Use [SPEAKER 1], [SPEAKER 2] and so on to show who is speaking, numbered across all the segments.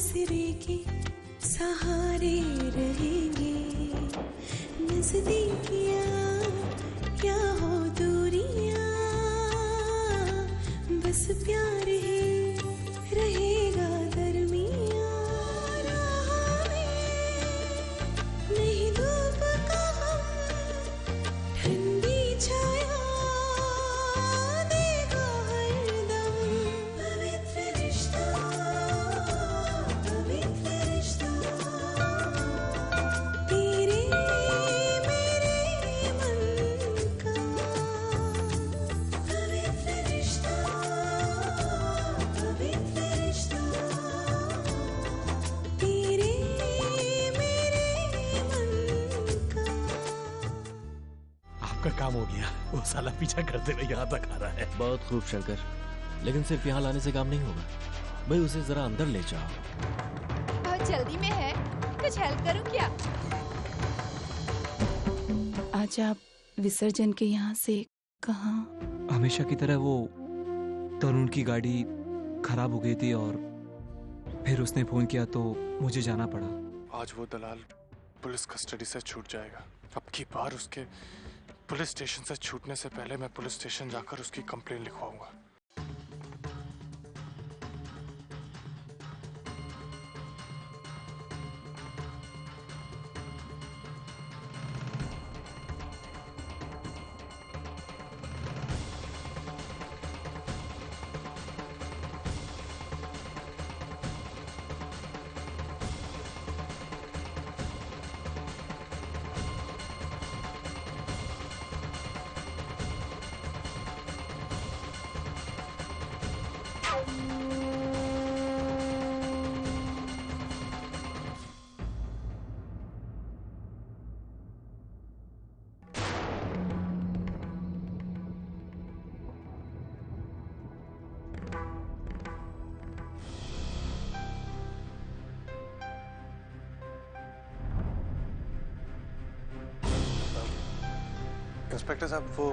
[SPEAKER 1] सिरे के सहारे रहेंगे। नजदीकियां क्या हो दूरियां, बस प्यार ही रहेगा दरमियां। राह में नहीं धूप का हम, ठंडी छाया देगा हरदम। पवित्र रिश्ता, पवित्र रिश्ता, तेरे मेरे मन का। पवित्र रिश्ता, पवित्र रिश्ता, तेरे मेरे मन का।
[SPEAKER 2] आपका काम हो गया। वो साला पीछा करते हुए यहाँ तक आ रहा है।
[SPEAKER 3] बहुत खूब शंकर, लेकिन सिर्फ यहाँ लाने से काम नहीं होगा भाई, उसे जरा अंदर ले जाओ।
[SPEAKER 4] बहुत जल्दी में है, कुछ हेल्प करूं क्या?
[SPEAKER 5] आज आप विसर्जन के यहाँ से कहाँ?
[SPEAKER 6] हमेशा की तरह वो तरुण की गाड़ी खराब हो गई थी और फिर उसने फोन किया तो मुझे जाना पड़ा।
[SPEAKER 7] आज वो दलाल पुलिस कस्टडी से छूट जाएगा। अब की बार उसके पुलिस स्टेशन से छूटने से पहले मैं पुलिस स्टेशन जाकर उसकी कंप्लेन लिखवाऊंगा। इंस्पेक्टर साहब, वो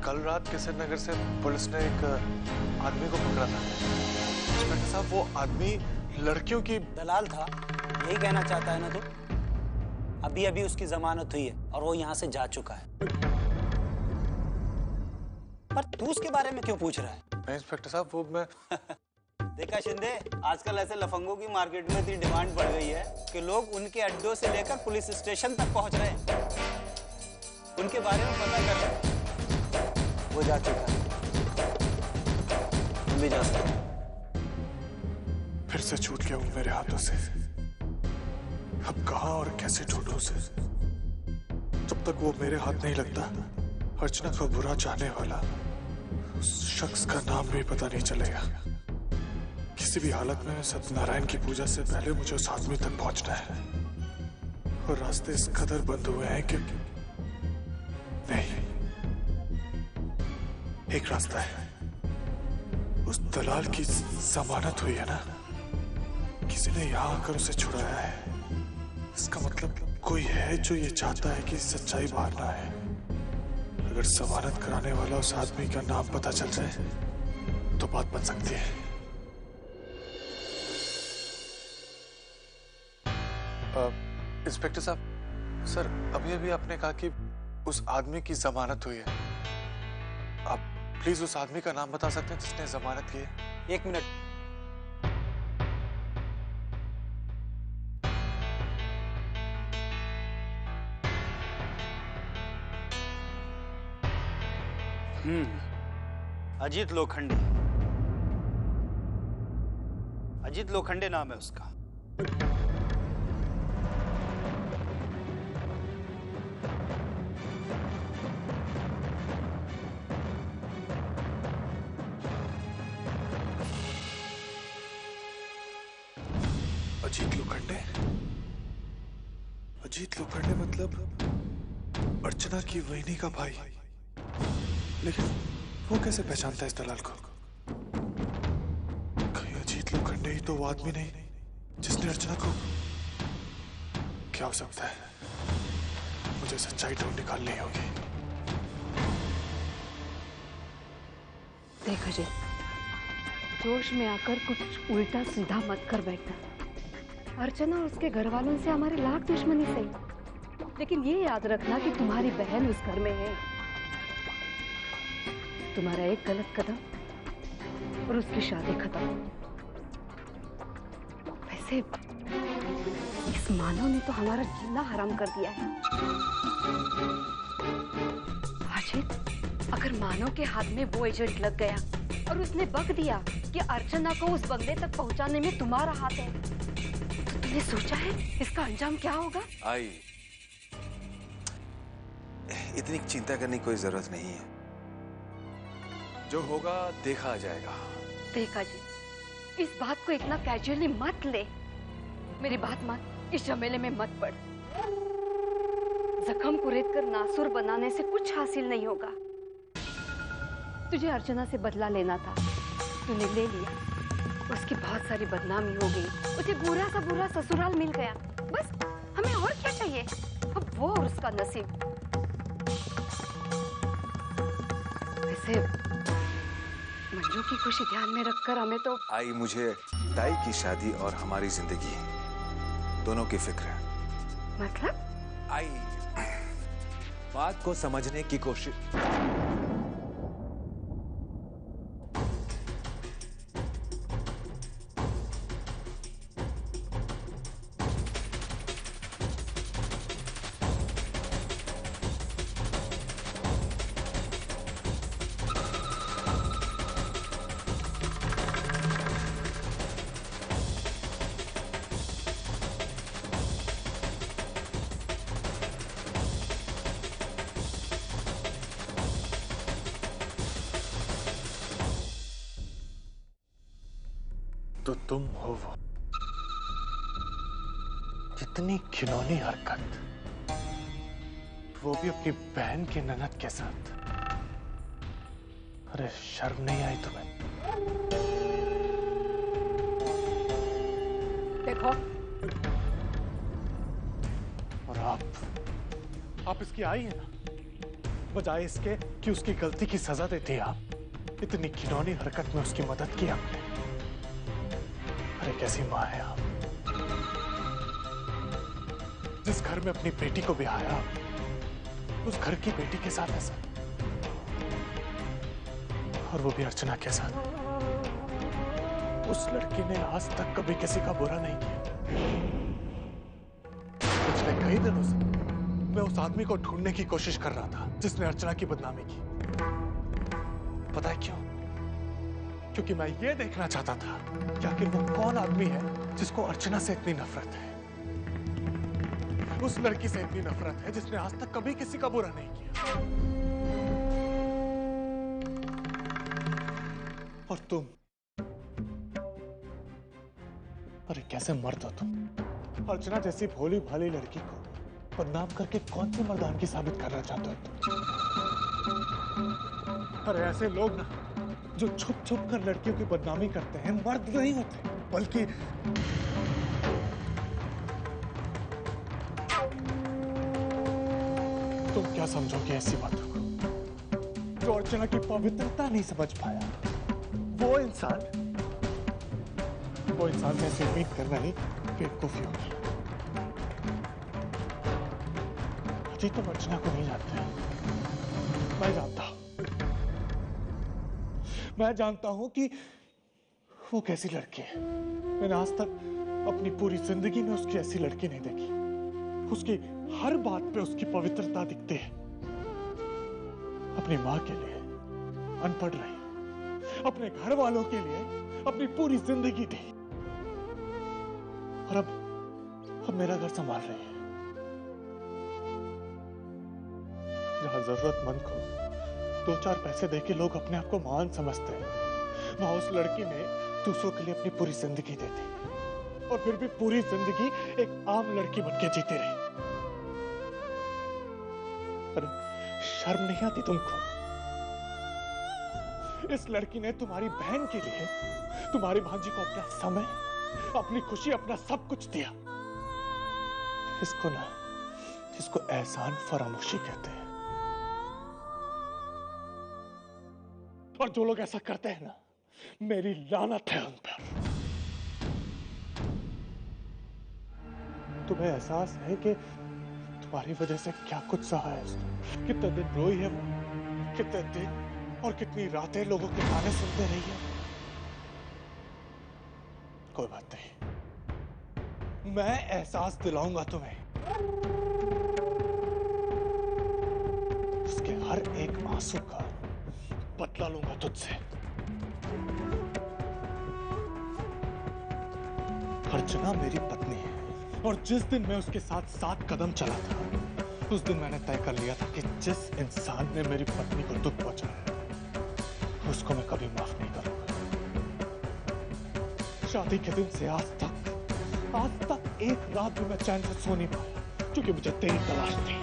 [SPEAKER 7] कल रात किशन नगर से पुलिस ने एक आदमी को पकड़ा था। इंस्पेक्टर साहब, वो आदमी लड़कियों की
[SPEAKER 8] दलाल था, यही कहना चाहता है ना तू? अभी अभी उसकी जमानत हुई है और वो यहाँ से जा चुका है। पर तू उसके बारे में क्यों पूछ रहा है?
[SPEAKER 7] नहीं इंस्पेक्टर साहब, वो मैं
[SPEAKER 8] देखा शिंदे, आजकल ऐसे लफंगों की मार्केट में इतनी डिमांड बढ़ गई है कि लोग उनके अड्डों से लेकर पुलिस स्टेशन तक पहुंच रहे हैं, उनके बारे में पता कर रहे हैं। वो जा चुका है, तुम भी जा सकते हो।
[SPEAKER 7] फिर से छूट गया वो मेरे हाथों से। अब कहाँ और कैसे ढूंढूं उसे? जब तक वो मेरे हाथ नहीं लगता, अर्चना का बुरा चाहने वाला उस शख्स का नाम भी पता नहीं चलेगा। किसी भी हालत में सत्यनारायण की पूजा से पहले मुझे उस आदमी तक पहुंचना है, और रास्ते इस कदर बंद हुए हैं कि नहीं, एक रास्ता है। उस दलाल की जमानत हुई है ना, किसी ने यहाँ आकर उसे छुड़ाया है। इसका मतलब कोई है जो ये चाहता है कि सच्चाई बाहर ना आए। अगर जमानत कराने वाला उस आदमी का नाम पता चल जाए तो बात बन सकती है। इंस्पेक्टर साहब, सर अभी अभी आपने कहा कि उस आदमी की जमानत हुई है। आप प्लीज उस आदमी का नाम बता सकते हैं जिसने जमानत की है?
[SPEAKER 8] 1 मिनट। अजीत लोखंडे। अजीत लोखंडे नाम है उसका।
[SPEAKER 7] अजीत लोखंडे? अजीत लोखंडे मतलब अर्चना की वहीनी का भाई। लेकिन वो कैसे पहचानता है इस दलाल को? कहीं अजीत लोखंडे ही तो वो आदमी नहीं जिसने अर्चना को... क्या हो सकता है? मुझे सच्चाई ढूंढ निकालनी होगी।
[SPEAKER 5] देख अजय,
[SPEAKER 9] जोश में आकर कुछ उल्टा सीधा मत कर बैठना। अर्चना और उसके घर वालों से हमारी लाख दुश्मनी सही, लेकिन ये याद रखना कि तुम्हारी बहन उस घर में है। तुम्हारा एक गलत कदम और उसकी शादी खत्म। वैसे इस मानव ने तो हमारा जीना हराम कर दिया है। अजित, अगर मानव के हाथ में वो एजेंट लग गया और उसने बक दिया कि अर्चना को उस बंगले तक पहुंचाने में तुम्हारा हाथ है, तो तुमने सोचा है इसका अंजाम क्या होगा?
[SPEAKER 10] आई, इतनी चिंता करने की कोई जरूरत नहीं है। जो होगा देखा जाएगा।
[SPEAKER 9] देखा जी, इस बात को इतना कैजुअली मत ले। मेरी बात मान, इस झमेले में मत पड़। जख्म को रेत कर नासुर बनाने से कुछ हासिल नहीं होगा। तुझे अर्चना से बदला लेना था, तूने ले लिया। उसकी बहुत सारी बदनामी हो गई, उसे बुरा सा बुरा ससुराल मिल गया। बस हमें और क्या चाहिए? अब वो और उसका नसीब। वैसे मंजू की खुशी ध्यान में रखकर हमें तो
[SPEAKER 10] आई, मुझे ताई की शादी और हमारी जिंदगी दोनों की फिक्र है।
[SPEAKER 9] मतलब?
[SPEAKER 10] आई, बात को समझने की कोशिश।
[SPEAKER 7] तो तुम हो वो, कितनी घिनौनी हरकत, वो भी अपनी बहन के ननद के साथ। अरे शर्म नहीं आई तुम्हें?
[SPEAKER 9] देखो,
[SPEAKER 7] और आप इसकी आई है ना, बजाय इसके कि उसकी गलती की सजा देती आप, इतनी घिनौनी हरकत में उसकी मदद की आपने। अरे कैसी माँ है आप, जिस घर में अपनी बेटी को ब्याया, उस घर की बेटी के साथ ऐसा, और वो भी अर्चना के साथ। उस लड़की ने आज तक कभी किसी का बुरा नहीं किया। पिछले कई दिनों से मैं उस आदमी को ढूंढने की कोशिश कर रहा था जिसने अर्चना की बदनामी की। पता है क्यों? क्योंकि मैं ये देखना चाहता था कि आखिर वो कौन आदमी है जिसको अर्चना से इतनी नफरत है, उस लड़की से इतनी नफरत है जिसने आज तक कभी किसी का बुरा नहीं किया। और तुम, अरे कैसे मर्द हो तुम? अर्चना जैसी भोली भाली लड़की को बदनाम करके कौन सी मर्दानगी साबित करना चाहते हो तुम? अरे ऐसे लोग ना, जो छुप छुप कर लड़कियों की बदनामी करते हैं, मर्द नहीं होते, बल्कि तुम क्या समझोगे ऐसी बातों को? जो अर्चना की पवित्रता नहीं समझ पाया, वो इंसान से ऐसी उम्मीद करना ही बेवकूफी होगी। अजी तुम अर्चना को नहीं जानते, मैं जानता हूं। मैं जानता हूं कि वो कैसी लड़की है। मैंने आज तक अपनी पूरी जिंदगी में उसकी ऐसी लड़की नहीं देखी। उसकी हर बात पे उसकी पवित्रता दिखती है। अपनी माँ के लिए अनपढ़ रही, अपने घर वालों के लिए अपनी पूरी जिंदगी दी, और अब मेरा घर संभाल रही है। जहां जरूरतमंद को 2-4 पैसे देके लोग अपने आप को महान समझते हैं, वहां उस लड़की ने दूसरों के लिए अपनी पूरी जिंदगी दे दी, और फिर भी पूरी जिंदगी एक आम लड़की बनके जीती रही। अरे शर्म नहीं आती तुमको? इस लड़की ने तुम्हारी बहन के लिए, तुम्हारी भांजी को अपना समय, अपनी खुशी, अपना सब कुछ दिया। इसको एहसान फरामोशी कहते हैं। और जो लोग ऐसा करते हैं ना, मेरी लानत है उन पर। तुम्हें एहसास है कि तुम्हारी वजह से क्या कुछ सहा है उसने? कितने दिन रोई है वो, कितने दिन और कितनी रातें लोगों के गाने सुनते रही है। कोई बात नहीं, मैं एहसास दिलाऊंगा तुम्हें। उसके हर एक आंसू का बदला लूंगा तुझसे। अर्चना मेरी पत्नी है और जिस दिन मैं उसके साथ 7 कदम चला था, उस दिन मैंने तय कर लिया था कि जिस इंसान ने मेरी पत्नी को दुख पहुंचाया उसको मैं कभी माफ नहीं करूंगा। शादी के दिन से आज तक एक रात भी मैं चैन से सो नहीं पाया क्योंकि मुझे तेरी तलाश थी।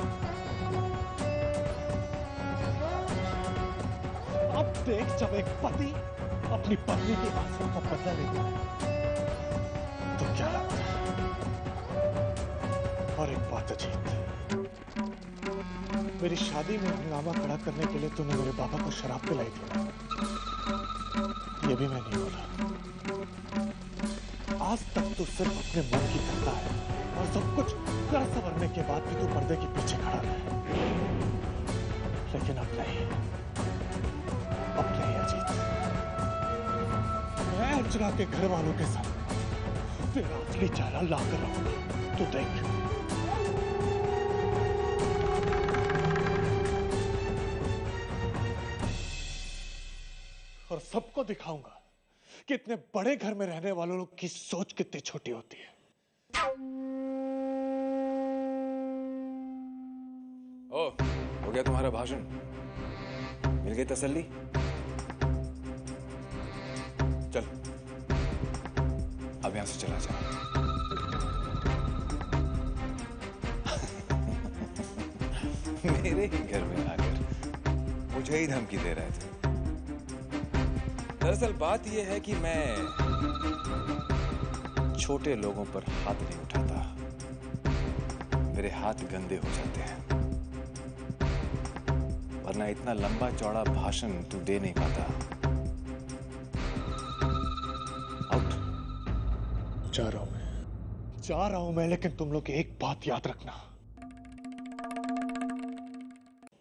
[SPEAKER 7] अब देख, जब एक पति अपनी पत्नी के आंसुओं का बदला लेता है तो क्या लगता है। और एक बात अजीत, मेरी शादी में हंगामा खड़ा करने के लिए तूने मेरे बाबा को शराब पिलाई थी, ये भी मैं नहीं बोला। आज तक तू सिर्फ अपने मन की करता है और सब कुछ कर संवरने के बाद भी तू पर्दे के पीछे खड़ा है। लेकिन अब नहीं अजीत, मैं अर्चना के घर वालों के सामने तेरा असली चेहरा लाकर रहूंगा। तू देख, और सबको दिखाऊंगा कि इतने बड़े घर में रहने वालों लोग की सोच कितनी छोटी होती है।
[SPEAKER 10] ओ, हो गया तुम्हारा भाषण? मिल गई तसल्ली? चल, अब यहां से चला जा। मेरे ही घर में आकर मुझे ही धमकी दे रहे थे। दरअसल बात यह है कि मैं छोटे लोगों पर हाथ नहीं उठाता, मेरे हाथ गंदे हो जाते हैं। वरना इतना लंबा चौड़ा भाषण तू दे नहीं पाता। आउट।
[SPEAKER 7] जा रहा हूं मैं, लेकिन तुम लोग एक बात याद रखना,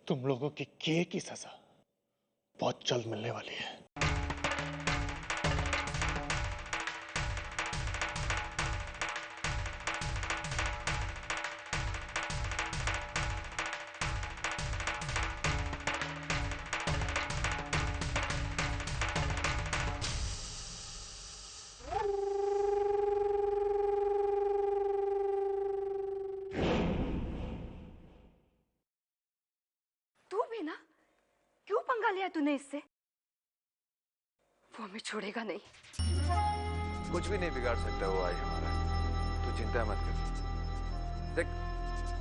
[SPEAKER 7] तुम लोगों की किए की सजा बहुत जल्द मिलने वाली है।
[SPEAKER 9] क्यों पंगा लिया तूने इससे? वो हमें छोड़ेगा नहीं।
[SPEAKER 10] कुछ भी नहीं बिगाड़ सकता वो आई हमारा, तू चिंता मत कर। देख,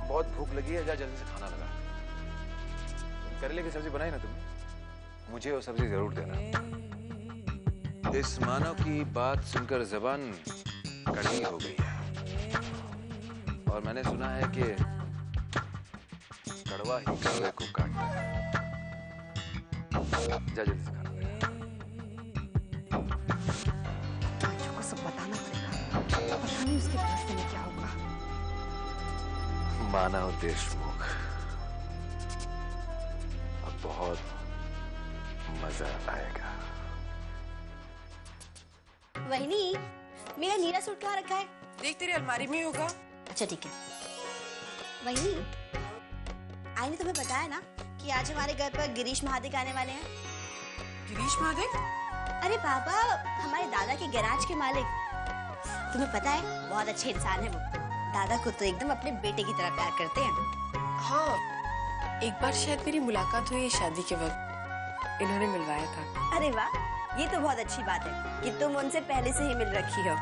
[SPEAKER 10] बहुत भूख लगी है, जा जल्दी से खाना लगा। करेले की सब्जी बनाई ना तुमने? मुझे वो सब्जी जरूर देना। इस मानव की बात सुनकर जबान कड़वी हो गई है और मैंने सुना है कि कड़वा ही कड़वे को काटता है। जा जल्दी से खाना लगा।
[SPEAKER 9] बच्चों को सब बताना पड़ेगा, पता नहीं उसके रास्ते में क्या होगा।
[SPEAKER 10] मानव देशमुख, अब बहुत मजा आएगा।
[SPEAKER 11] वहीनी, मेरा नीला सूट कहाँ रखा है?
[SPEAKER 12] देख, तेरी अलमारी में होगा।
[SPEAKER 11] अच्छा ठीक है। वहीनी, आई ने तुम्हें बताया ना कि आज हमारे घर पर गिरीश महादेव आने वाले हैं।
[SPEAKER 12] गिरीश महादेव?
[SPEAKER 11] अरे पापा, हमारे दादा के गैराज के मालिक। तुम्हें पता है, बहुत अच्छे इंसान है वो। दादा को तो एकदम अपने बेटे की तरह प्यार करते हैं।
[SPEAKER 12] हाँ, एक बार शायद मेरी मुलाकात हुई शादी के वक्त, इन्होंने मिलवाया था।
[SPEAKER 11] अरे वाह, ये तो बहुत अच्छी बात है कि तुम उनसे पहले से ही मिल रखी हो।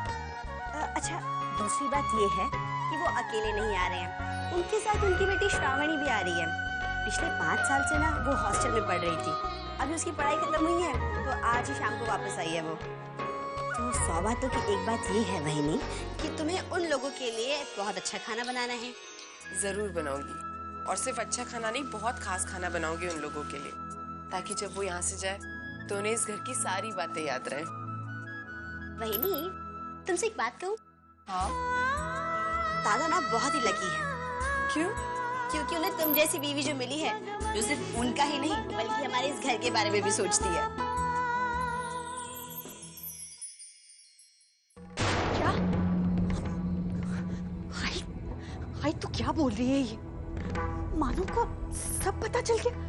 [SPEAKER 11] अच्छा, दूसरी बात ये है कि वो अकेले नहीं आ रहे हैं, उनके साथ उनकी बेटी श्रावणी भी आ रही है। पिछले 5 साल से ना वो हॉस्टल में पढ़ रही थी, अभी उसकी पढ़ाई खत्म हुई है तो आज ही शाम को वापस आई है वो। तो 100 बातों की एक बात ये है वहीनी कि तुम्हें उन लोगों के लिए बहुत अच्छा खाना बनाना है।
[SPEAKER 12] जरूर बनाऊंगी, और सिर्फ अच्छा खाना नहीं, बहुत खास खाना बनाऊंगी उन लोगों के लिए, ताकि जब वो यहाँ से जाए तो उन्हें इस घर की सारी बातें याद रहे।
[SPEAKER 11] वहीनी, तुमसे एक बात कहूँ?
[SPEAKER 12] हाँ।
[SPEAKER 11] दादा ना बहुत ही लकी है।
[SPEAKER 12] क्यों?
[SPEAKER 11] क्योंकि उन्हें तुम जैसी बीवी जो मिली है, जो सिर्फ उनका ही नहीं बल्कि हमारे इस घर के बारे में भी सोचती है।
[SPEAKER 9] क्या? हाय तू क्या बोल रही है ये? मानो को सब पता चल गया।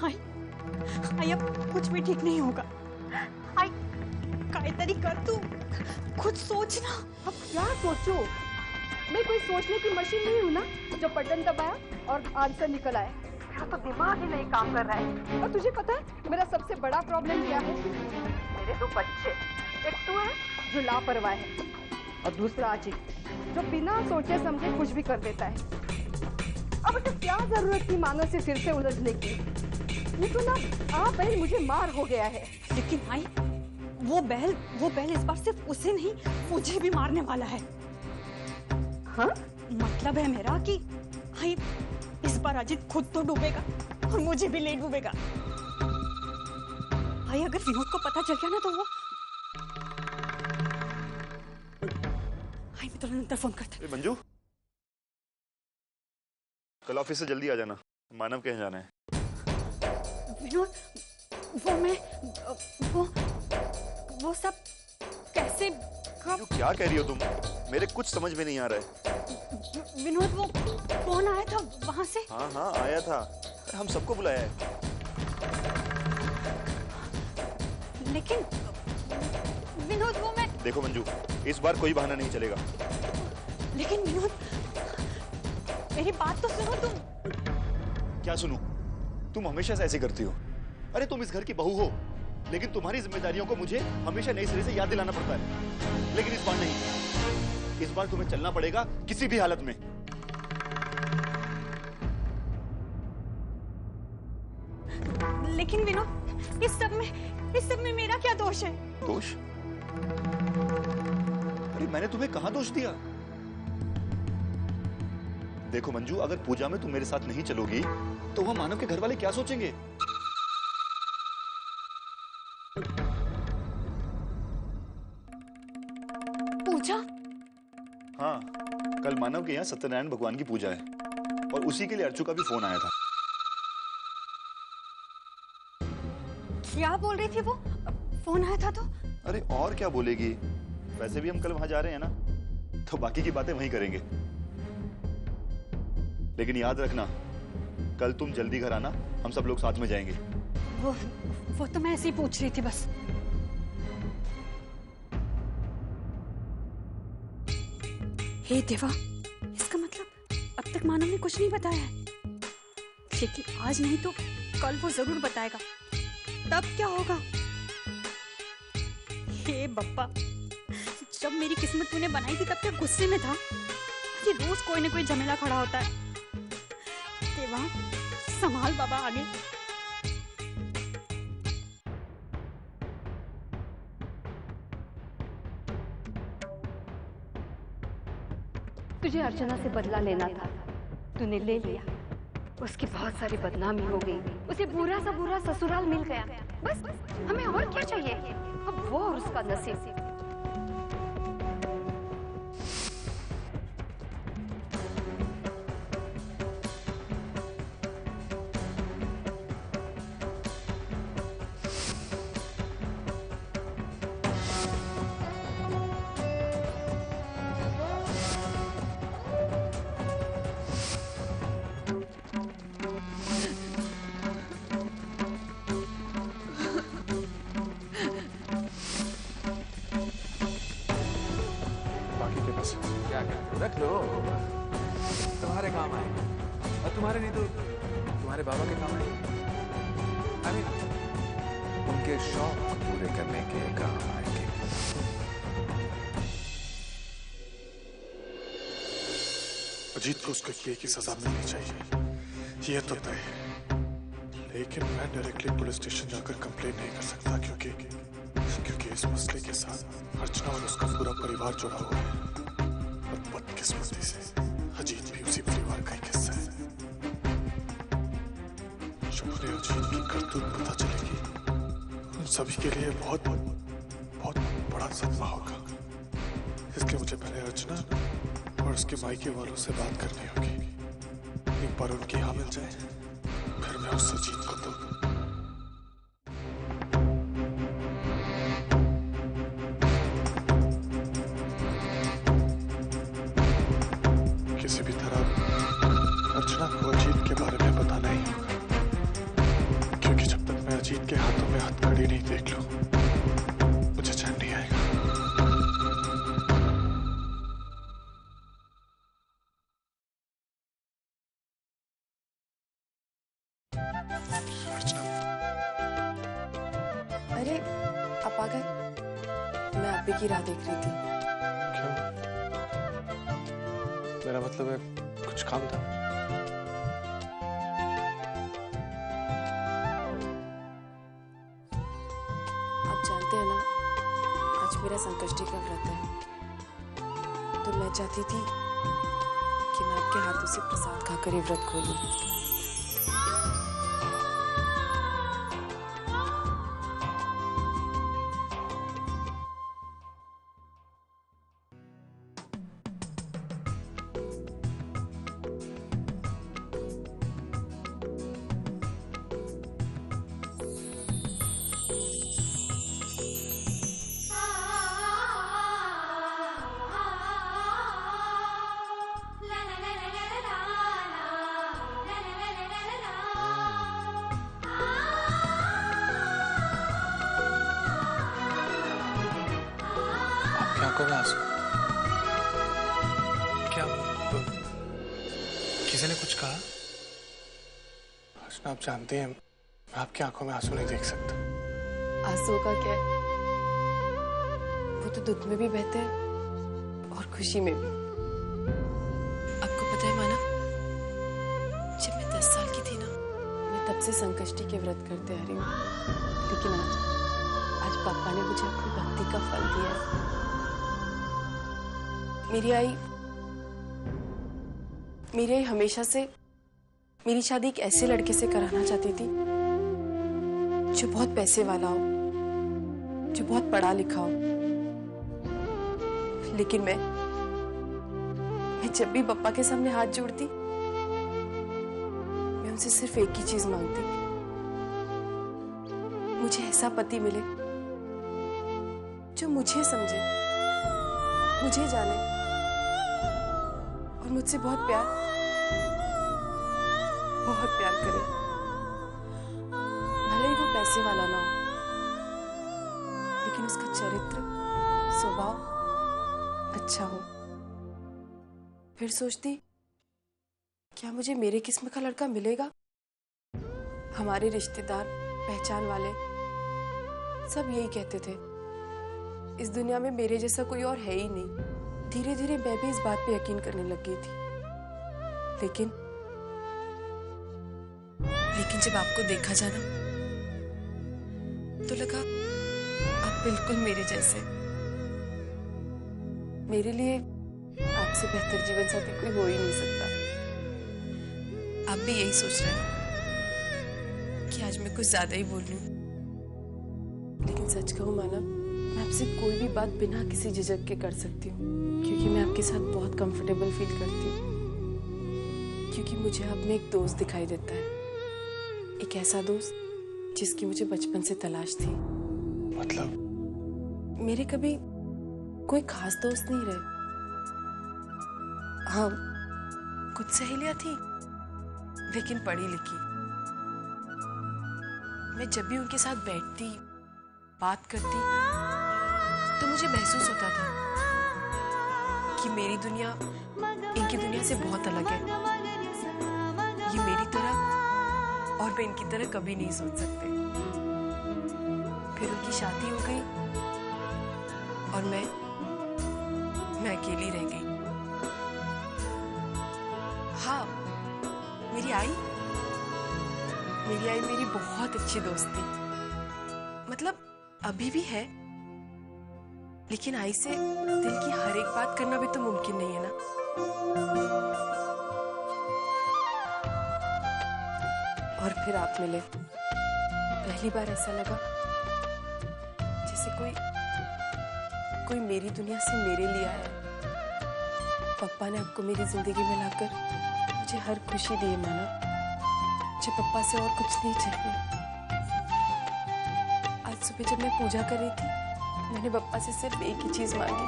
[SPEAKER 9] हाय अब कुछ भी ठीक नहीं होगा। हाय कायतरी कर तू, खुद सोचना।
[SPEAKER 13] अब क्या सोचूं? मैं कोई सोचने की मशीन नहीं हूँ ना, जो बटन दबाया और आंसर निकल आया। मेरा तो दिमाग ही नहीं काम कर रहा है। और तुझे पता है मेरा सबसे बड़ा प्रॉब्लम क्या है? मेरे दो बच्चे। एक तू है जो लापरवाह है और दूसरा अजीत जो बिना सोचे समझे कुछ भी कर देता है। अब उसे क्या जरूरत थी मानो से फिर से उलझने की? ये तो ना आप बहन मुझे मार हो गया है।
[SPEAKER 9] लेकिन भाई वो बैल इस बार सिर्फ उसे नहीं मुझे भी मारने वाला है।
[SPEAKER 13] हाँ?
[SPEAKER 9] मतलब है मेरा कि भाई इस बार अजीत खुद तो डूबेगा और मुझे भी ले डूबेगा। भाई अगर विनोद को पता चल गया ना तो वो मैं तुरंत अंदर फोन करता।
[SPEAKER 14] मंजू, कल ऑफिस से जल्दी आ जाना, मानव कहीं जाना है।
[SPEAKER 9] विनोद वो सब कैसे कब?
[SPEAKER 14] क्या कह रही हो तुम? मेरे कुछ समझ में नहीं आ रहा है।
[SPEAKER 9] विनोद वो कौन आया था वहां से?
[SPEAKER 14] हाँ आया था, हम सबको बुलाया है।
[SPEAKER 9] लेकिन विनोद वो मैं
[SPEAKER 14] देखो मंजू, इस बार कोई बहाना नहीं चलेगा।
[SPEAKER 9] लेकिन विनोद मेरी बात तो सुनो तुम।
[SPEAKER 14] क्या सुनूं? तुम हमेशा से ऐसे करती हो। अरे तुम इस घर की बहू हो, लेकिन तुम्हारी जिम्मेदारियों को मुझे हमेशा नई सिरे से याद दिलाना पड़ता है। लेकिन इस बार नहीं, इस बार तुम्हें चलना पड़ेगा किसी भी हालत में।
[SPEAKER 9] लेकिन विनोद इस सब में मेरा क्या दोष है?
[SPEAKER 14] दोष? अरे मैंने तुम्हें कहां दोष दिया? देखो मंजू, अगर पूजा में तुम मेरे साथ नहीं चलोगी तो वह मानव के घर वाले क्या सोचेंगे?
[SPEAKER 9] पूजा?
[SPEAKER 14] हाँ, कल मानव के यहाँ सत्यनारायण भगवान की पूजा है और उसी के लिए अर्चू का भी फोन आया था।
[SPEAKER 9] क्या बोल रही थी वो? फोन आया था तो?
[SPEAKER 14] अरे और क्या बोलेगी? वैसे भी हम कल वहां जा रहे हैं ना, तो बाकी की बातें वहीं करेंगे। लेकिन याद रखना, कल तुम जल्दी घर आना, हम सब लोग साथ में जाएंगे।
[SPEAKER 9] वो तो मैं ऐसे ही पूछ रही थी बस। हे देवा, इसका मतलब अब तक मानव ने कुछ नहीं बताया है। लेकिन आज नहीं तो कल वो जरूर बताएगा। तब क्या होगा? हे बप्पा, जब मेरी किस्मत तूने बनाई थी तब क्या गुस्से में था? ये रोज कोई ना कोई झमेला खड़ा होता है। देवा, संभाल बाबा आगे। तुझे अर्चना से बदला लेना था, तूने ले लिया। उसकी बहुत सारी बदनामी हो गई, उसे बुरा सा बुरा ससुराल मिल गया। बस हमें और क्या चाहिए? अब वो और उसका नसीब।
[SPEAKER 10] क्या रख लो, तुम्हारे काम आएगा और तुम्हारे नहीं तो तुम्हारे बाबा के काम आएंगे। I mean, उनके शौक पूरे करने के काम आएंगे।
[SPEAKER 7] अजीत को उसको ये की सजा मिलनी चाहिए, ये तो तय है। लेकिन मैं डायरेक्टली पुलिस स्टेशन जाकर कंप्लेन नहीं कर सकता क्योंकि इस मसले के साथ अर्चना और उसका पूरा परिवार जुड़ा हुआ है। और बदकिस्मती से अजीत भी उसी परिवार का एक हिस्सा है। जब उन्हें अजीत की करतूत पता चलेगी सभी के लिए बहुत बहुत बड़ा सदमा होगा। इसलिए मुझे पहले अर्चना और उसके मायके वालों से बात करनी होगी। एक बार उनकी हाँ मिल जाए, फिर मैं उससे जीत को दूं। किसी भी तरह अर्चना को अजीत के बारे में बताना ही होगा, क्योंकि जब तक मैं अजीत के हाथों में हथकड़ी नहीं देख लूं, मुझे चैन नहीं आएगा।
[SPEAKER 12] अरे आप आ गए। मैं आप ही की राह देख रही थी।
[SPEAKER 7] क्यों? मेरा मतलब है कुछ काम था।
[SPEAKER 12] आप जानते हैं ना, आज मेरा संकष्टी का व्रत है, तो मैं चाहती थी कि मैं आपके हाथों से प्रसाद खाकर ये व्रत खोलूं।
[SPEAKER 7] आंखों में आंसू। क्या किसी ने कुछ कहा? अर्चना, आप जानती हैं मैं आपकी आंखों में आंसू नहीं देख सकता।
[SPEAKER 12] आंसू का क्या है? वो तो दुख में भी बहते हैं और खुशी में भी। आपको पता है माना, जब मैं 10 साल की थी ना, मैं तब से संकष्टी के व्रत करते आ रही हूँ। लेकिन आज पापा ने मुझे अपनी भक्ति का फल दिया है। मेरी आई हमेशा से मेरी शादी एक ऐसे लड़के से कराना चाहती थी जो बहुत पैसे वाला हो, जो बहुत पढ़ा लिखा हो। लेकिन मैं जब भी पापा के सामने हाथ जोड़ती, मैं उनसे सिर्फ एक ही चीज मांगती, मुझे ऐसा पति मिले जो मुझे समझे, मुझे जाने और मुझसे बहुत प्यार करे। भले ही वो पैसे वाला ना हो, लेकिन उसका चरित्र, स्वभाव अच्छा हो। फिर सोचती, क्या मुझे मेरे किस्म का लड़का मिलेगा? हमारे रिश्तेदार, पहचान वाले सब यही कहते थे, इस दुनिया में मेरे जैसा कोई और है ही नहीं। धीरे धीरे मैं भी इस बात पे यकीन करने लग गई थी। लेकिन जब आपको देखा जाना, तो लगा आप बिल्कुल मेरे जैसे। मेरे लिए आपसे बेहतर जीवन साथी कोई हो ही नहीं सकता। आप भी यही सोच रहे हैं कि आज मैं कुछ ज्यादा ही बोल रही हूँ। लेकिन सच कहूँ माना, मैं आपसे कोई भी बात बिना किसी झिझक के कर सकती हूँ, क्योंकि मैं आपके साथ बहुत कंफर्टेबल फील करती हूँ। क्योंकि मुझे आप में एक दोस्त दिखाई देता है, एक ऐसा दोस्त जिसकी मुझे बचपन से तलाश थी।
[SPEAKER 7] मतलब?
[SPEAKER 12] मेरे कभी कोई खास दोस्त नहीं रहे। हाँ, कुछ सहेलियां थी, लेकिन पढ़ी लिखी। मैं जब भी उनके साथ बैठती, बात करती, तो मुझे महसूस होता था कि मेरी दुनिया इनकी दुनिया से बहुत अलग है। ये मेरी तरह और मैं इनकी तरह कभी नहीं सोच सकते। फिर उनकी शादी हो गई और मैं अकेली रह गई। हाँ, मेरी आई मेरी बहुत अच्छी दोस्त थी। मतलब अभी भी है, लेकिन आई से दिल की हर एक बात करना भी तो मुमकिन नहीं है ना। और फिर आप मिले। पहली बार ऐसा लगा जैसे कोई मेरी दुनिया से मेरे लिए आया है। पप्पा ने आपको मेरी जिंदगी में लाकर मुझे हर खुशी दी है मानव। मुझे पप्पा से और कुछ नहीं चाहिए। आज सुबह जब मैं पूजा कर रही थी, मैंने पप्पा से सिर्फ एक ही चीज मांगी,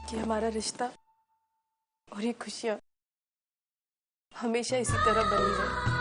[SPEAKER 12] कि हमारा रिश्ता और ये खुशियां हमेशा इसी तरह बनी रहे।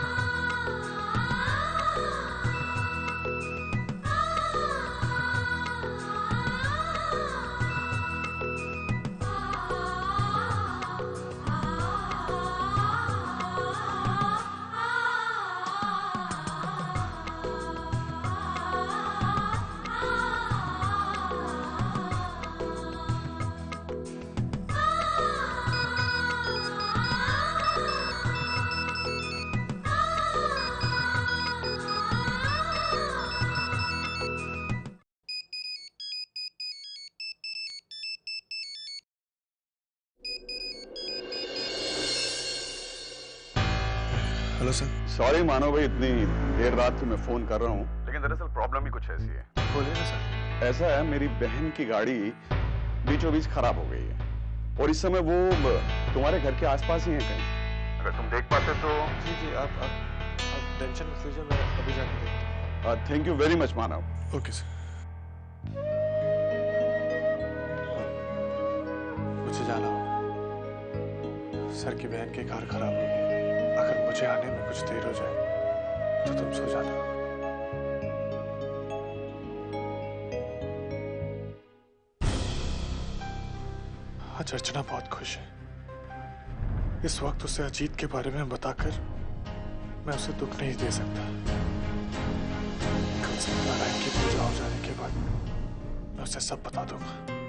[SPEAKER 7] Hello sir.
[SPEAKER 15] सॉरी मानो भाई, इतनी देर रात को मैं फोन कर रहा हूँ, लेकिन दरअसल प्रॉब्लम ही कुछ ऐसी है।
[SPEAKER 7] बोलिए ना सर।
[SPEAKER 15] ऐसा है, मेरी बहन की गाड़ी बीचों बीच खराब हो गई है और इस समय वो तुम्हारे घर के आसपास ही है कहीं। अगर तुम देख पाते तो।
[SPEAKER 7] जी जी, आप टेंशन मत लीजिए, मैं अभी जाकर देखता हूँ।
[SPEAKER 15] Thank you very much Manav.
[SPEAKER 7] Okay sir. मुझे जाना होगा। सर की बहन की कार खराब हो गई। अगर मुझे आने में कुछ देर हो जाए तो तुम सो जाना। आज अर्चना बहुत खुश है। इस वक्त उसे अजीत के बारे में बताकर मैं उसे दुख नहीं दे सकता। कल सत्यनारायण की पूजा हो जाने के बाद मैं उसे सब बता दूंगा।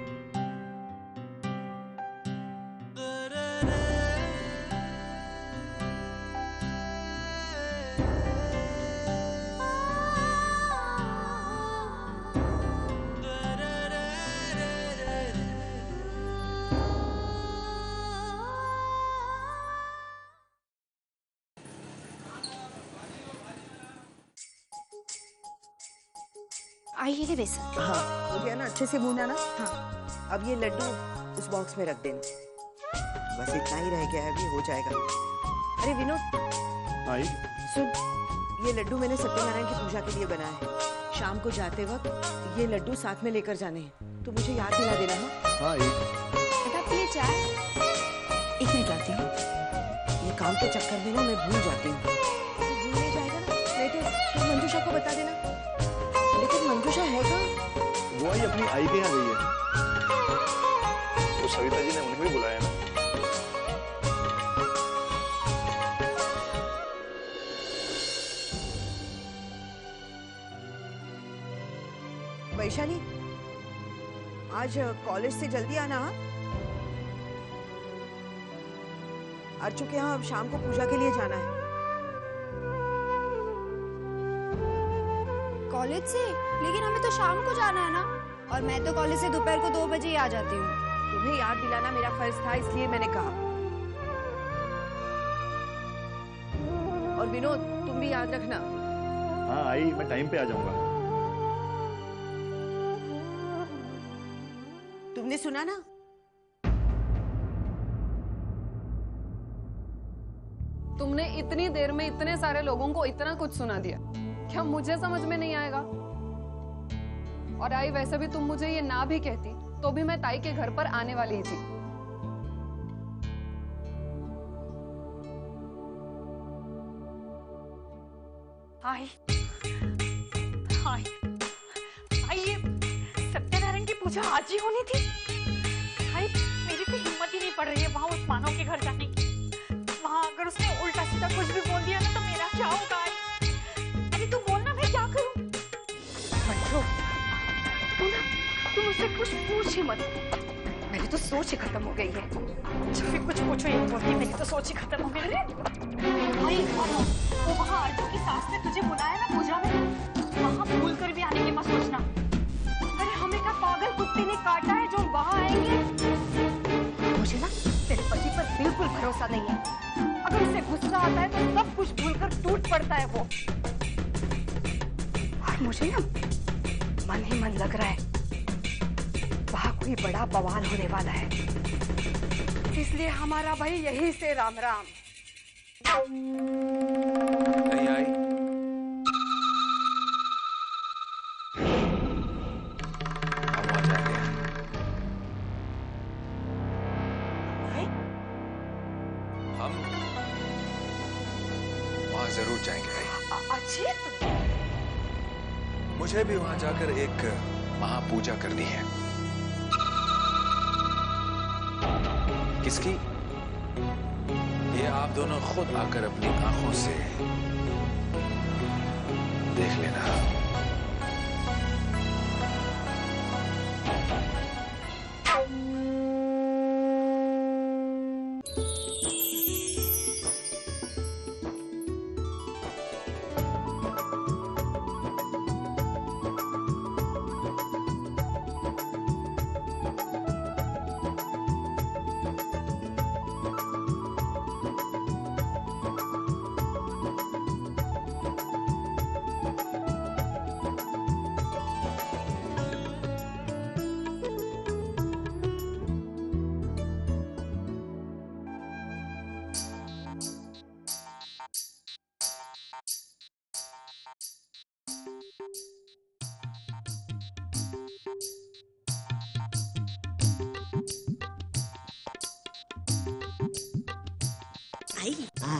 [SPEAKER 11] आइए रे बेसन।
[SPEAKER 16] हाँ, मुझे है ना अच्छे से भूना ना। हाँ, अब ये लड्डू उस बॉक्स में रख देना। बस इतना ही रह गया है, अभी हो जाएगा। अरे विनोद, सुन, ये लड्डू मैंने सत्यनारायण की पूजा के लिए बनाया है। शाम को जाते वक्त ये लड्डू साथ में लेकर जाने हैं, तो मुझे याद दिला देना। हाँ,
[SPEAKER 11] बेटा अपनी चाय। एक मिनट लाती हूँ।
[SPEAKER 16] ये काम के चक्कर में ना मैं भूल जाती हूँ। भूल नहीं जाएगा ना, नहीं तो मंजूषा को बता देना। लेकिन मंजूषा है कहाँ?
[SPEAKER 14] वो आई अपनी आई के यहाँ गई है। तो सविता जी ने उन्हें भी बुलाया ना।
[SPEAKER 16] वैशाली, आज कॉलेज से जल्दी आना। अर्चू के यहाँ अब शाम को पूजा के लिए जाना है।
[SPEAKER 17] कॉलेज से? लेकिन हमें तो शाम को जाना है ना, और मैं तो कॉलेज से दोपहर को 2 बजे ही आ जाती हूँ।
[SPEAKER 16] तुम्हें याद दिलाना मेरा फर्ज था, इसलिए मैंने कहा। और विनोद, तुम भी याद रखना।
[SPEAKER 14] हाँ आई, मैं टाइम पे आ जाऊंगा।
[SPEAKER 16] तुमने सुना ना?
[SPEAKER 12] तुमने इतनी देर में इतने सारे लोगों को इतना कुछ सुना दिया, क्या मुझे समझ में नहीं आएगा? और आई, वैसे भी तुम मुझे ये ना भी कहती तो भी मैं ताई के घर पर आने वाली ही थी।
[SPEAKER 18] आई ये सत्यनारायण की पूजा आज ही होनी थी। आई, मेरी तो हिम्मत ही नहीं पड़ रही है वहां उस मानव के घर जाने की। वहां अगर उसने उल्टा सीधा कुछ भी बोल दिया ना तो मेरा क्या होगा? अरे तू बोलना, मैं क्या करूं? मंजू, तुम मुझसे कुछ पूछ ही मत। मेरी तो सोच ही खत्म हो गई है। जब भी कुछ पूछो ये बोलती, मेरी तो सोच ही खत्म हो गई। भाई वो वहाँ अर्जुन की सास ने तुझे बुलाया ना पूजा में, वहाँ भूल कर भी आने की मत सोचना। अरे हमें क्या पागल कुत्ते ने काटा है जो वहाँ आएंगे? मुझे ना तेरे पति पर बिल्कुल भरोसा नहीं है। उसे गुस्सा आता है तो सब कुछ भूलकर टूट पड़ता है वो। और मुझे ना मन ही मन लग रहा है वहां कोई बड़ा बवाल होने वाला है, इसलिए हमारा भाई यहीं से राम राम।
[SPEAKER 10] नहीं आई। हम वहां जाएंगे। हम वहां जरूर जाएंगे।
[SPEAKER 18] अजीत,
[SPEAKER 10] मुझे भी वहां जाकर एक महापूजा करनी है। किसकी? ये आप दोनों खुद आकर अपनी आंखों से देख लेना।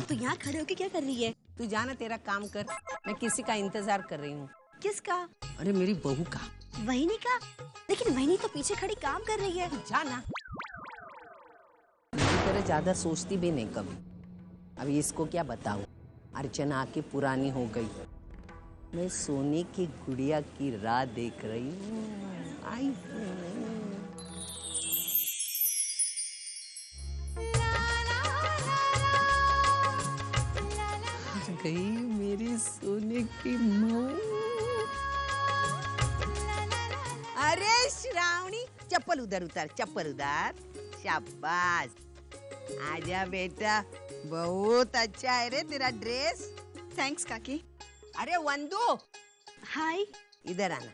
[SPEAKER 11] तो यहाँ खड़े होके क्या कर रही है?
[SPEAKER 19] तू जाना, तेरा काम कर। मैं किसी का इंतजार कर रही हूँ।
[SPEAKER 11] किसका?
[SPEAKER 19] अरे मेरी बहू का।
[SPEAKER 11] वहीनी का? लेकिन वहीनी तो पीछे खड़ी काम कर रही है।
[SPEAKER 19] जाना। मेरी तरह ज्यादा सोचती भी नहीं कभी। अभी इसको क्या बताऊं? अर्चना आके पुरानी हो गई। मैं सोने की गुड़िया की राह देख रही हूँ। आई गई मेरी सोने की माँ। अरे श्रावणी, चप्पल उधर उतार, चप्पल उधर। शाबाश, आजा बेटा, बहुत अच्छा है रे तेरा ड्रेस।
[SPEAKER 17] थैंक्स काकी।
[SPEAKER 19] अरे वंदू,
[SPEAKER 11] हाय,
[SPEAKER 19] इधर आना।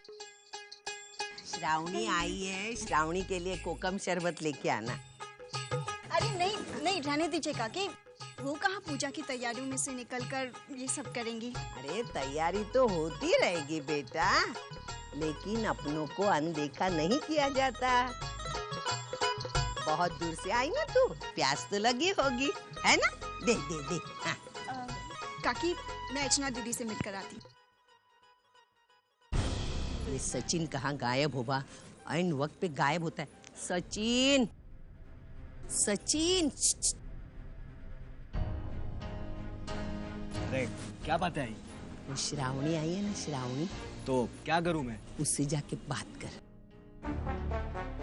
[SPEAKER 19] श्रावणी आई है, श्रावणी के लिए कोकम शरबत लेके आना।
[SPEAKER 17] अरे नहीं नहीं, रहने दीजिए काकी। वो कहाँ पूजा की तैयारियों में से निकलकर ये सब करेंगी।
[SPEAKER 19] अरे तैयारी तो होती रहेगी बेटा, लेकिन अपनों को अनदेखा नहीं किया जाता। बहुत दूर से आई ना तू, प्यास तो लगी होगी, है ना? दे दे दे। हाँ।
[SPEAKER 17] काकी, मैं अर्चना दीदी से मिलकर आती।
[SPEAKER 19] ये सचिन कहाँ गायब होगा? ऐन वक्त पे गायब होता है। सचिन, सचिन।
[SPEAKER 20] अरे क्या बात है?
[SPEAKER 19] वो श्रावणी आई है ना, श्रावणी।
[SPEAKER 20] तो क्या करूं मैं?
[SPEAKER 19] उससे जाके बात कर।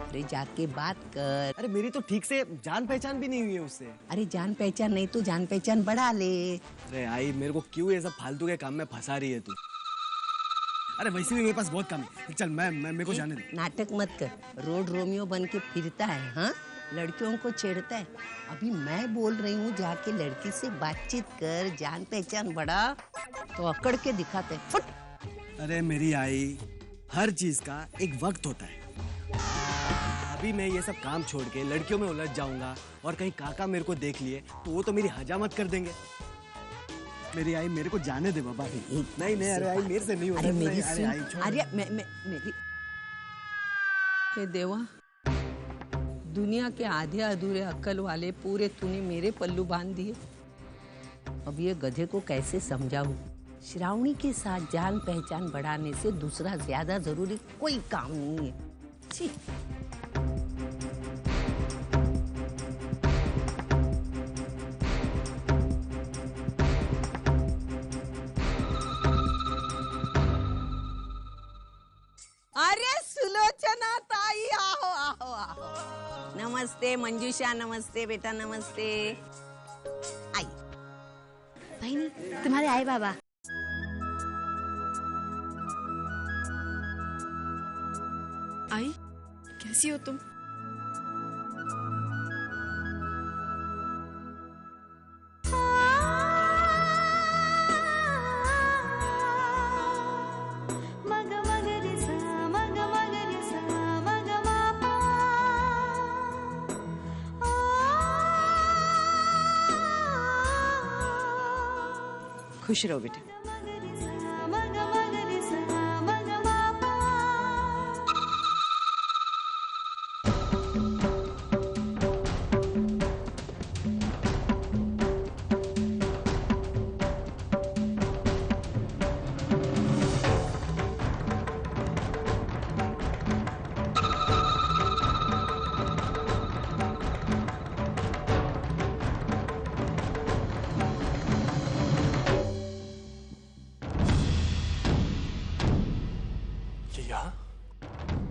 [SPEAKER 19] अरे जाके बात कर।
[SPEAKER 20] अरे मेरी तो ठीक से जान पहचान भी नहीं हुई है उससे।
[SPEAKER 19] अरे जान पहचान नहीं तो जान पहचान बढ़ा ले।
[SPEAKER 20] अरे आई, मेरे को क्यों ये सब फालतू के काम में फंसा रही है तू? अरे वैसे भी मेरे पास बहुत काम है। चल मैं मेरे को जाने दे।
[SPEAKER 19] नाटक मत कर। रोड रोमियो बन के फिरता है, हाँ? लड़कियों को छेड़ता है। अभी मैं बोल रही हूँ, जाके लड़की से बातचीत कर, जान पहचान बढ़ा, तो अकड़ के दिखाते हैं। फुट।
[SPEAKER 20] अरे मेरी आई, हर चीज का एक वक्त होता है। अभी मैं ये सब काम छोड़ के लड़कियों में उलझ जाऊंगा और कहीं काका मेरे को देख लिए तो वो तो मेरी हजामत कर देंगे। मेरी आई, मेरे को जाने दे बाबा। नहीं नहीं, अरे आई, मेरे से नहीं होता।
[SPEAKER 19] अरे मेरी
[SPEAKER 20] अरे आई, छोड़।
[SPEAKER 19] अरे मेरी। हे देवा, दुनिया के आधे अधूरे अक्ल वाले पूरे तूने मेरे पल्लू बांध दिए। अब ये गधे को कैसे समझाऊं? श्रावणी के साथ जान पहचान बढ़ाने से दूसरा ज्यादा जरूरी कोई काम नहीं है। छी। अरे सुलोचना ताई, आओ आओ आओ। नमस्ते मंजूषा, नमस्ते बेटा, नमस्ते। आई
[SPEAKER 11] बहनी, तुम्हारे आए बाबा।
[SPEAKER 12] आई, कैसी हो तुम?
[SPEAKER 1] आ
[SPEAKER 16] खुश रहो बेटा।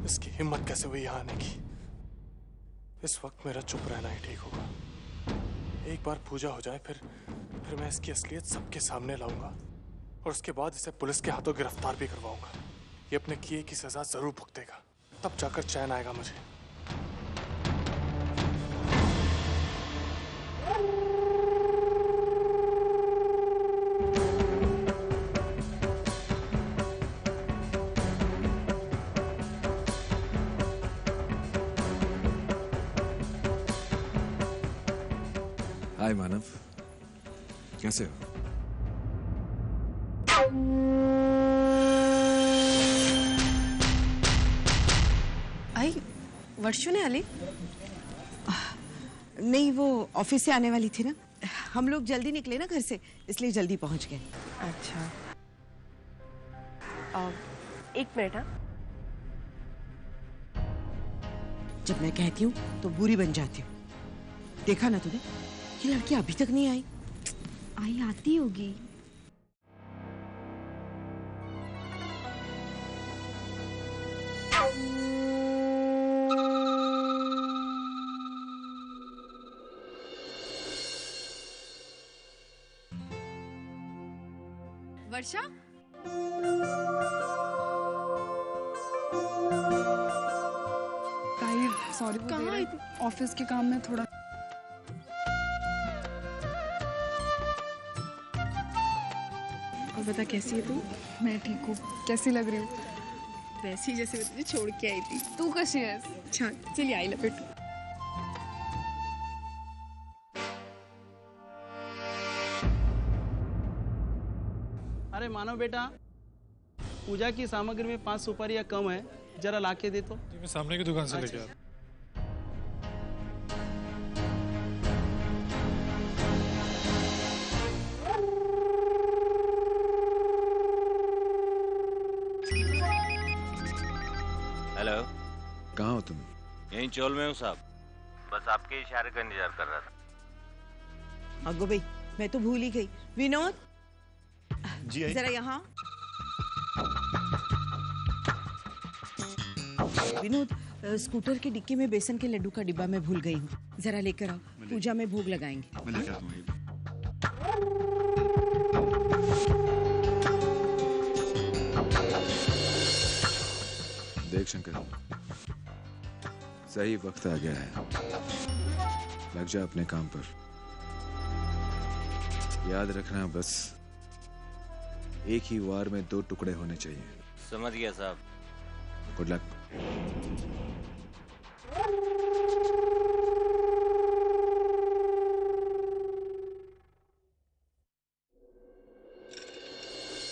[SPEAKER 7] इसकी हिम्मत कैसे हुई यहाँ आने की? इस वक्त मेरा चुप रहना ही ठीक होगा। एक बार पूजा हो जाए फिर मैं इसकी असलियत सबके सामने लाऊंगा और उसके बाद इसे पुलिस के हाथों गिरफ्तार भी करवाऊंगा। ये अपने किए की सजा जरूर भुगतेगा, तब जाकर चैन आएगा मुझे।
[SPEAKER 6] हाय मानव, कैसे हो?
[SPEAKER 16] आई वर्षु ने आली? नहीं, वो ऑफिस से आने वाली थी ना। हम लोग जल्दी निकले ना घर से, इसलिए जल्दी पहुंच गए।
[SPEAKER 12] अच्छा, एक मिनट। हाँ,
[SPEAKER 16] जब मैं कहती हूँ तो बुरी बन जाती हूँ। देखा ना तूने, ये लड़की अभी तक नहीं आई।
[SPEAKER 17] आई आती होगी।
[SPEAKER 13] वर्षा, सॉरी, कहाँ ऑफिस के काम में थोड़ा। और बता, कैसी है तू? मैं ठीक हूँ। कैसी लग रही हूँ? वैसी जैसे मैं तुझे छोड़ के आई थी। तू कैसी है? अच्छा, चलिए आई लपेट।
[SPEAKER 21] अरे मानव बेटा, पूजा की सामग्री में 5 सुपारियाँ कम है, जरा लाके दे तो।
[SPEAKER 7] मैं सामने की दुकान से लेके आता।
[SPEAKER 22] हेलो,
[SPEAKER 10] कहाँ हो तुम?
[SPEAKER 22] यहीं चौल में हूँ साहब, बस आपके इशारे का इंतजार कर रहा था।
[SPEAKER 16] अगो भाई, मैं तो भूल ही गई। विनोद
[SPEAKER 14] जी आई।
[SPEAKER 16] जरा यहाँ। विनोद, स्कूटर के डिक्की में बेसन के लड्डू का डिब्बा मैं भूल गई हूँ, जरा लेकर आओ। पूजा में भोग लगाएंगे।
[SPEAKER 14] मैं लेकर आता हूँ।
[SPEAKER 10] देख शंकर, सही वक्त आ गया है, लग जा अपने काम पर। याद रखना, बस एक ही वार में 2 टुकड़े होने चाहिए।
[SPEAKER 22] समझ गया साहब।
[SPEAKER 10] Good luck.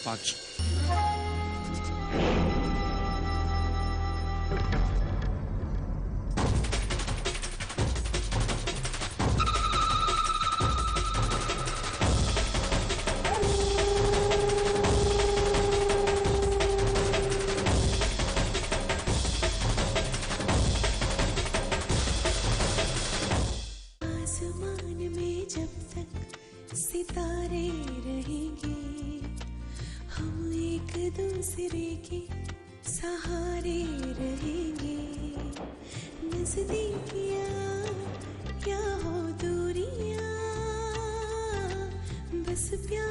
[SPEAKER 14] पाँच।
[SPEAKER 1] आसमान में जब तक सितारे रहेंगे, हम एक दूसरे के सहारे रहेंगे। नजदीकियाँ या हो दूरियाँ, बस प्यार